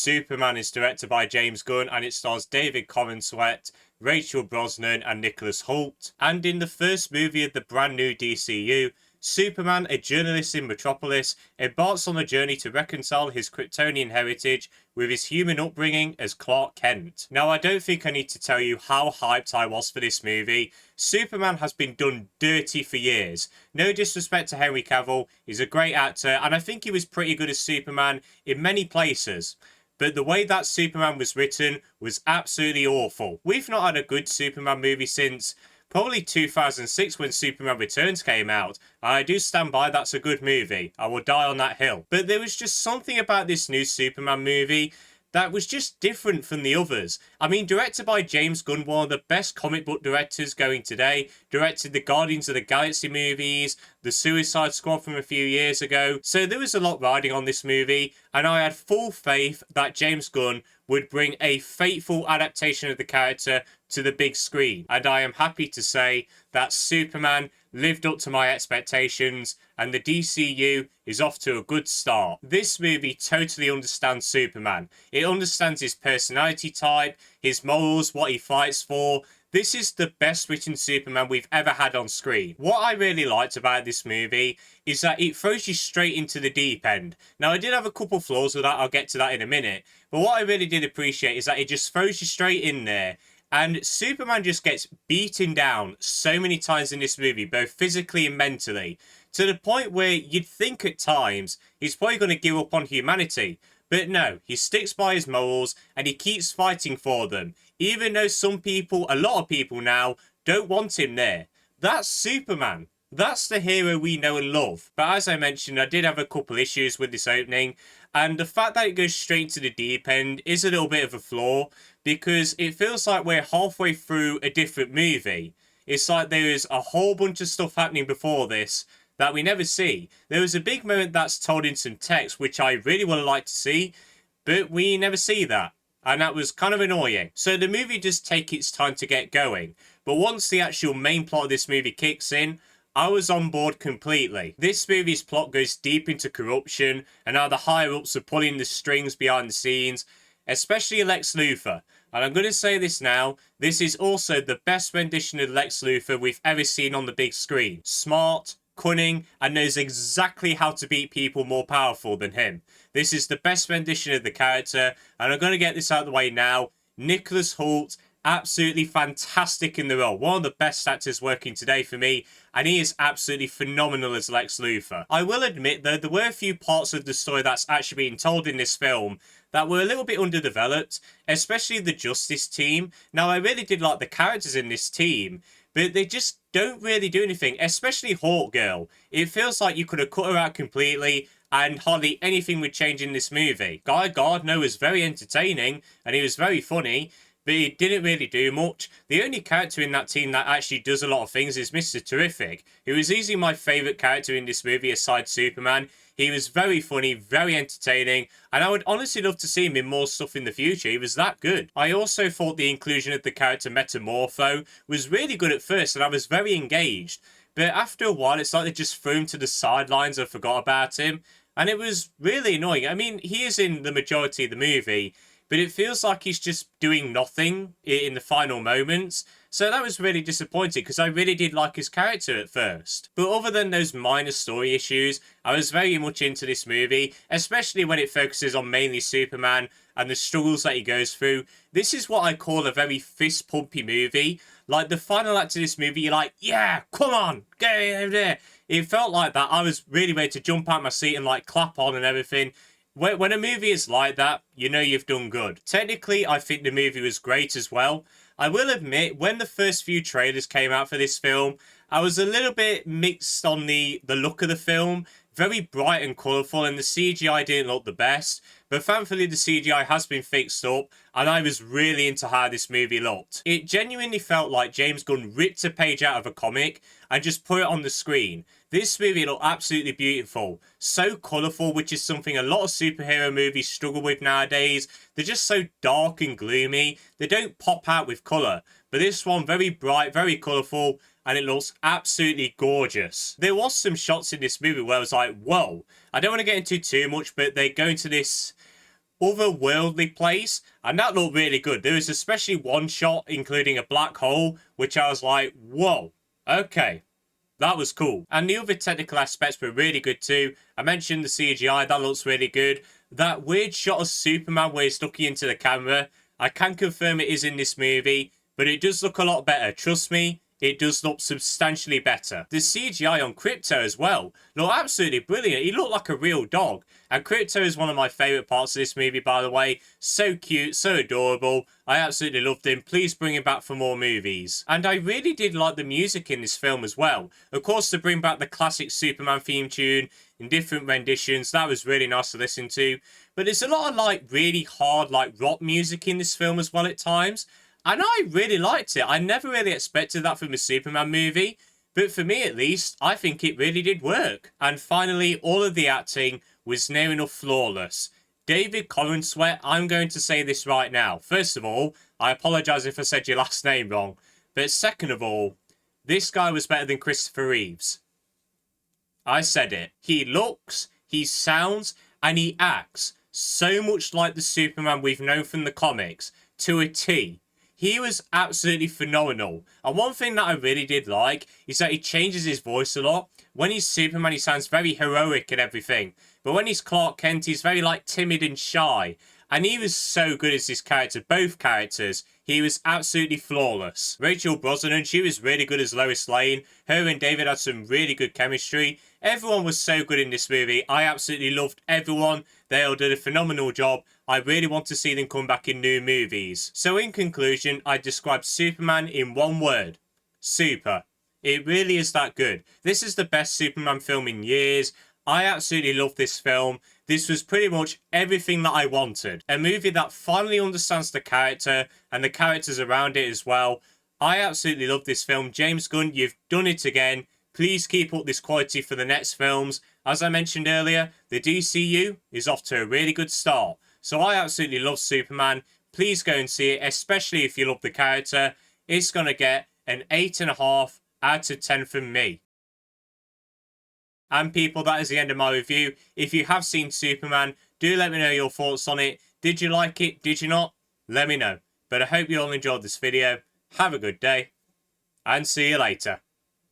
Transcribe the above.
Superman is directed by James Gunn and it stars David Corenswet, Rachel Brosnahan and Nicholas Hoult. And in the first movie of the brand new DCU, Superman, a journalist in Metropolis, embarks on a journey to reconcile his Kryptonian heritage with his human upbringing as Clark Kent. Now, I don't think I need to tell you how hyped I was for this movie. Superman has been done dirty for years. No disrespect to Henry Cavill, he's a great actor, and I think he was pretty good as Superman in many places. But the way that Superman was written was absolutely awful. We've not had a good Superman movie since probably 2006 when Superman Returns came out. And I do stand by that's a good movie. I will die on that hill. But there was just something about this new Superman movie that was just different from the others. I mean, directed by James Gunn, one of the best comic book directors going today, directed the Guardians of the Galaxy movies, the Suicide Squad from a few years ago. So there was a lot riding on this movie, and I had full faith that James Gunn would bring a faithful adaptation of the character to the big screen. And I am happy to say that Superman lived up to my expectations and the DCU is off to a good start. This movie totally understands Superman. It understands his personality type, his morals, what he fights for. This is the best written Superman we've ever had on screen. What I really liked about this movie is that it throws you straight into the deep end. Now, I did have a couple flaws with that, I'll get to that in a minute. But what I really did appreciate is that it just throws you straight in there. And Superman just gets beaten down so many times in this movie, both physically and mentally, to the point where you'd think at times he's probably going to give up on humanity. But no, he sticks by his morals and he keeps fighting for them, even though some people, a lot of people now, don't want him there. That's Superman. That's the hero we know and love. But as I mentioned, I did have a couple issues with this opening, and the fact that it goes straight to the deep end is a little bit of a flaw, because it feels like we're halfway through a different movie. It's like there is a whole bunch of stuff happening before this that we never see. There was a big moment that's told in some text, which I really would have liked to see, but we never see that. And that was kind of annoying. So the movie does take its time to get going. But once the actual main plot of this movie kicks in, I was on board completely. This movie's plot goes deep into corruption and how the higher-ups are pulling the strings behind the scenes, especially Lex Luthor. And I'm going to say this now, this is also the best rendition of Lex Luthor we've ever seen on the big screen. Smart, cunning, and knows exactly how to beat people more powerful than him. This is the best rendition of the character, and I'm going to get this out of the way now. Nicholas Hoult, absolutely fantastic in the role. One of the best actors working today for me, and he is absolutely phenomenal as Lex Luthor. I will admit, though, there were a few parts of the story that's actually being told in this film that were a little bit underdeveloped, especially the Justice team. Now, I really did like the characters in this team, but they just don't really do anything, especially Hawk Girl. It feels like you could have cut her out completely and hardly anything would change in this movie. Guy Gardner was very entertaining and he was very funny, but he didn't really do much. The only character in that team that actually does a lot of things is Mr. Terrific, who is easily my favourite character in this movie aside Superman. He was very funny, very entertaining, and I would honestly love to see him in more stuff in the future. He was that good. I also thought the inclusion of the character Metamorpho was really good at first, and I was very engaged. But after a while, it's like they just threw him to the sidelines and forgot about him, and it was really annoying. I mean, he is in the majority of the movie, but it feels like he's just doing nothing in the final moments. So that was really disappointing because I really did like his character at first. But other than those minor story issues, I was very much into this movie, especially when it focuses on mainly Superman and the struggles that he goes through. This is what I call a very fist-pumpy movie. Like, the final act of this movie, you're like, yeah, come on, get over there. It felt like that. I was really ready to jump out my seat and, like, clap on and everything. When a movie is like that, you know you've done good. Technically, I think the movie was great as well. I will admit, when the first few trailers came out for this film, I was a little bit mixed on the look of the film. Very bright and colourful, and the CGI didn't look the best. But thankfully, the CGI has been fixed up, and I was really into how this movie looked. It genuinely felt like James Gunn ripped a page out of a comic and just put it on the screen. This movie looked absolutely beautiful. So colourful, which is something a lot of superhero movies struggle with nowadays. They're just so dark and gloomy. They don't pop out with colour. But this one, very bright, very colourful, and it looks absolutely gorgeous. There was some shots in this movie where I was like, whoa. I don't want to get into too much, but they go into this otherworldly place, and that looked really good. There was especially one shot including a black hole, which I was like, whoa, okay. That was cool. And the other technical aspects were really good too. I mentioned the CGI, that looks really good. That weird shot of Superman where he's looking into the camera, I can confirm it is in this movie, but it does look a lot better. Trust me, it does look substantially better. The CGI on Crypto as well looked absolutely brilliant. He looked like a real dog. And Crypto is one of my favourite parts of this movie, by the way. So cute, so adorable. I absolutely loved him. Please bring him back for more movies. And I really did like the music in this film as well. Of course, to bring back the classic Superman theme tune in different renditions, that was really nice to listen to. But there's a lot of like really hard like rock music in this film as well at times. And I really liked it. I never really expected that from a Superman movie. But for me at least, I think it really did work. And finally, all of the acting was near enough flawless. David Corenswet, I'm going to say this right now. First of all, I apologise if I said your last name wrong. But second of all, this guy was better than Christopher Reeves. I said it. He looks, he sounds, and he acts so much like the Superman we've known from the comics, to a T. He was absolutely phenomenal. And one thing that I really did like is that he changes his voice a lot. When he's Superman, he sounds very heroic and everything. But when he's Clark Kent, he's very like timid and shy. And he was so good as this character, both characters. He was absolutely flawless. Rachel Brosnahan, she was really good as Lois Lane. Her and David had some really good chemistry. Everyone was so good in this movie. I absolutely loved everyone. They all did a phenomenal job. I really want to see them come back in new movies. So in conclusion, I describe Superman in one word. Super. It really is that good. This is the best Superman film in years. I absolutely love this film. This was pretty much everything that I wanted. A movie that finally understands the character and the characters around it as well. I absolutely love this film. James Gunn, you've done it again. Please keep up this quality for the next films. As I mentioned earlier, the DCU is off to a really good start. So I absolutely love Superman. Please go and see it, especially if you love the character. It's going to get an 8.5 out of 10 from me. And people, that is the end of my review. If you have seen Superman, do let me know your thoughts on it. Did you like it? Did you not? Let me know. But I hope you all enjoyed this video. Have a good day. And see you later.